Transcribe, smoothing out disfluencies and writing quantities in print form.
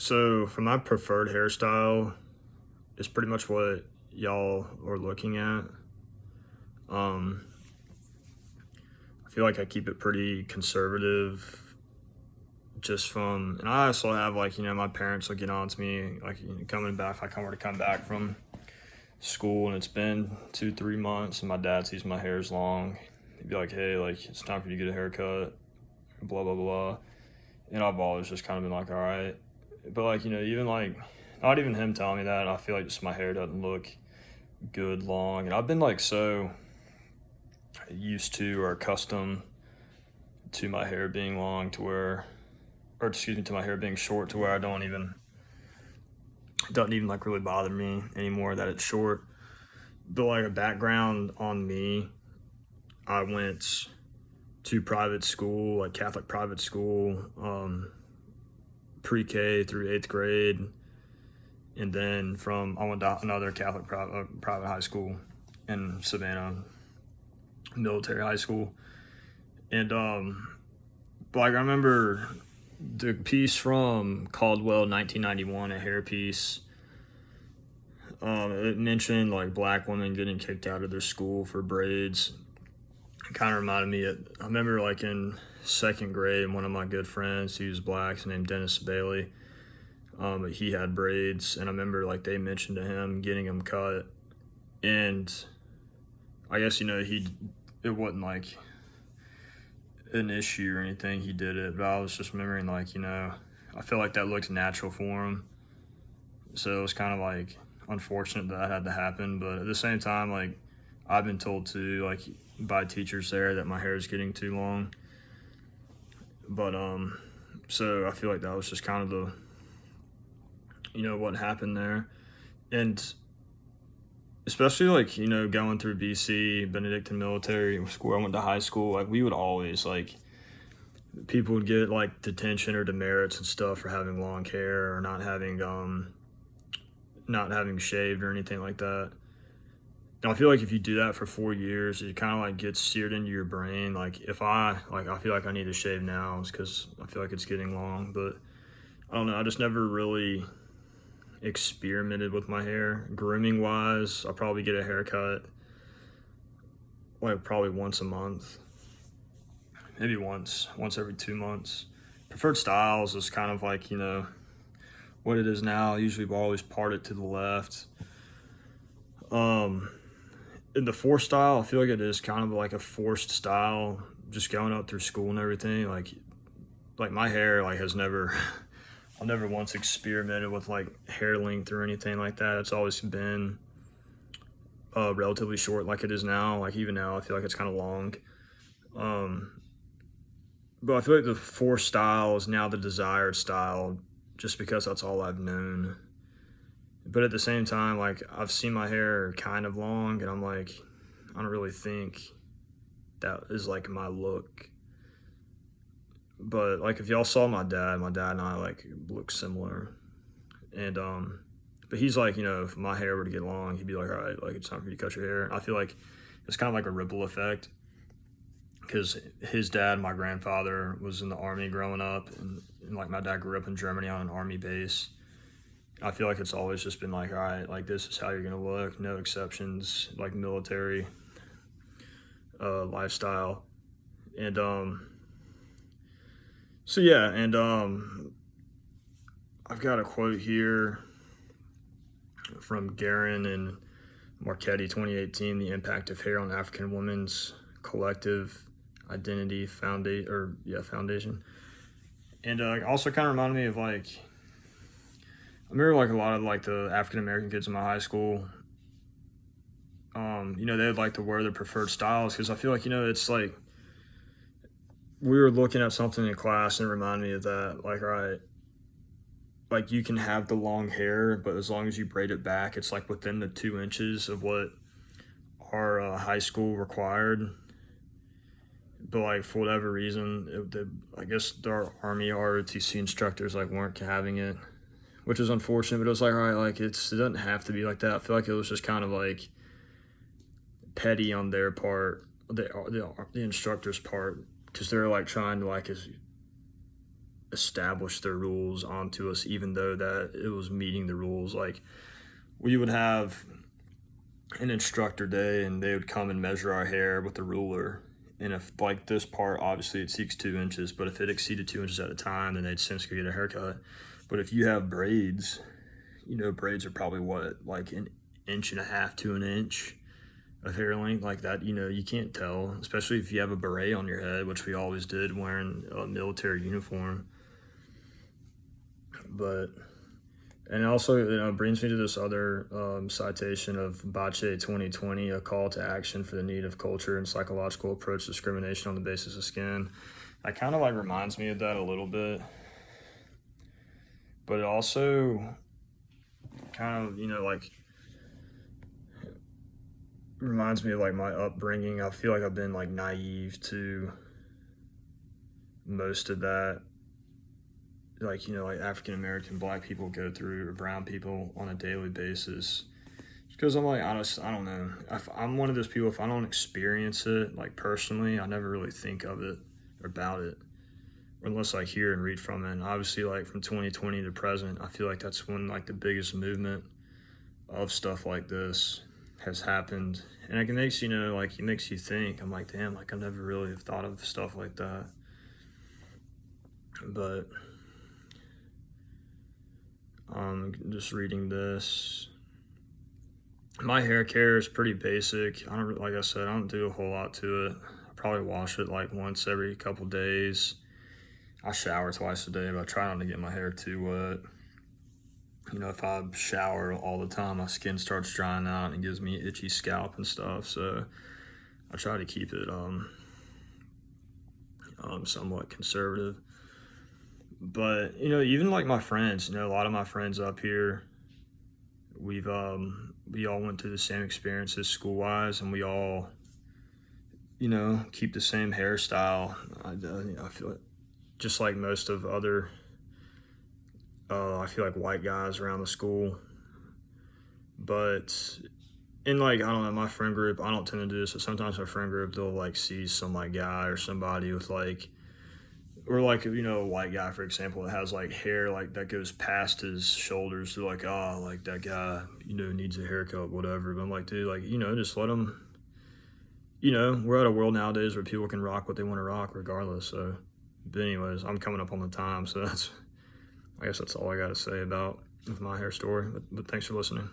So for my preferred hairstyle, it's pretty much what y'all are looking at. Um, I feel like I keep it pretty conservative, just from, and I also have like my parents will get on to me like coming back. If I were to come back from school and it's been 2 3 months, and my dad sees my hair's long, he'd be like, "Hey, like it's time for you to get a haircut," blah blah blah. And I've always just kind of been like, "All right," but like even like not even him telling me that, I feel like just my hair doesn't look good long, and I've been like so used to or accustomed to my hair being long to where, or excuse me, to my hair being short to where I don't even it doesn't even like really bother me anymore that it's short. But like a background on me, I went to private school, like Catholic private school, pre-K through 8th grade, and then from I went to another Catholic private high school in Savannah, military high school, and but like I remember the piece from Caldwell 1991, a hair piece. It mentioned like black women getting kicked out of their school for braids. It kind of reminded me I remember like in 2nd grade, one of my good friends, he was black, his name Dennis Bailey. He had braids, and I remember like they mentioned to him getting them cut, and I guess it wasn't like an issue or anything. He did it, but I was just remembering like I feel like that looked natural for him, so it was kind of like unfortunate that had to happen. But at the same time, like I've been told to like by teachers there that my hair is getting too long, but so I feel like that was just kind of the what happened there. And especially like going through BC Benedictine military school, I went to high school, like we would always like people would get like detention or demerits and stuff for having long hair or not having shaved or anything like that. And I feel like if you do that for 4 years, it kind of like gets seared into your brain. Like if I feel like I need to shave now, it's because I feel like it's getting long. But I don't know, I just never really experimented with my hair. Grooming wise, I'll probably get a haircut like probably once a month, maybe once every 2 months. Preferred styles is kind of like what it is now. Usually we'll always part it to the left. In the forced style, I feel like it is kind of like a forced style, just going up through school and everything. Like my hair like has never I've never once experimented with like hair length or anything like that. It's always been relatively short like it is now. Like even now I feel like it's kind of long. But I feel like the forced style is now the desired style just because that's all I've known. But at the same time, like I've seen my hair kind of long, and I'm like, I don't really think that is like my look. But like if y'all saw my dad and I like look similar, and but he's like, if my hair were to get long, he'd be like, all right, like it's time for you to cut your hair. And I feel like it's kind of like a ripple effect because his dad, my grandfather, was in the army growing up, and like my dad grew up in Germany on an army base. I feel like it's always just been like, all right, like this is how you're gonna look, no exceptions, like military lifestyle, and so yeah, and I've got a quote here from Guerin and Marchetti, 2018, the impact of hair on African women's collective identity foundation, and also kind of reminded me of like I remember like a lot of like the African American kids in my high school. They would like to wear their preferred styles because I feel like it's like we were looking at something in class and it reminded me of that. Like, all right, like you can have the long hair, but as long as you braid it back, it's like within the 2 inches of what our high school required. But like for whatever reason, I guess our Army ROTC instructors like weren't having it, which is unfortunate. But it was like, all right, like it doesn't have to be like that. I feel like it was just kind of like petty on their part, the instructor's part, because they're like trying to like establish their rules onto us, even though that it was meeting the rules. Like, we would have an instructor day and they would come and measure our hair with a ruler. And if, like, this part, obviously it exceeds 2 inches, but if it exceeded 2 inches at a time, then they'd since go get a haircut. But if you have braids, you know, braids are probably what, like an inch and a half to an inch of hair length, like that. You know, you can't tell, especially if you have a beret on your head, which we always did wearing a military uniform. But, and it also, you know, brings me to this other citation of Bache 2020, a call to action for the need of culture and psychological approach to discrimination on the basis of skin. That kind of like reminds me of that a little bit, but it also kind of, you know, like reminds me of like my upbringing. I feel like I've been like naive to most of that, like, you know, like African American, Black people go through, or brown people on a daily basis. Because I'm like, honest, I don't know. I'm one of those people, if I don't experience it, like personally, I never really think of it or about it, unless I hear and read from it. And obviously, like from 2020 to present, I feel like that's when like the biggest movement of stuff like this has happened. And it makes, you know, like, it makes you think. I'm like, damn, like I never really have thought of stuff like that. But just reading this, my hair care is pretty basic. I don't, like I said, I don't do a whole lot to it. I probably wash it like once every couple days. I shower twice a day, but I try not to get my hair too wet. You know, if I shower all the time, my skin starts drying out and it gives me itchy scalp and stuff. So I try to keep it somewhat conservative. But, you know, even like my friends, you know, a lot of my friends up here, we all went through the same experiences school-wise, and we all, you know, keep the same hairstyle. I feel like, just like most of other, I feel like white guys around the school. But in like, I don't know, my friend group, I don't tend to do this, but sometimes my friend group, they'll like see some like guy or somebody with like, or like, you know, a white guy, for example, that has like hair like that goes past his shoulders. They're like, oh, like that guy, you know, needs a haircut, whatever. But I'm like, dude, like, you know, just let him, you know, we're at a world nowadays where people can rock what they want to rock regardless. So, but anyways, I'm coming up on the time. So I guess that's all I got to say about my hair story. But thanks for listening.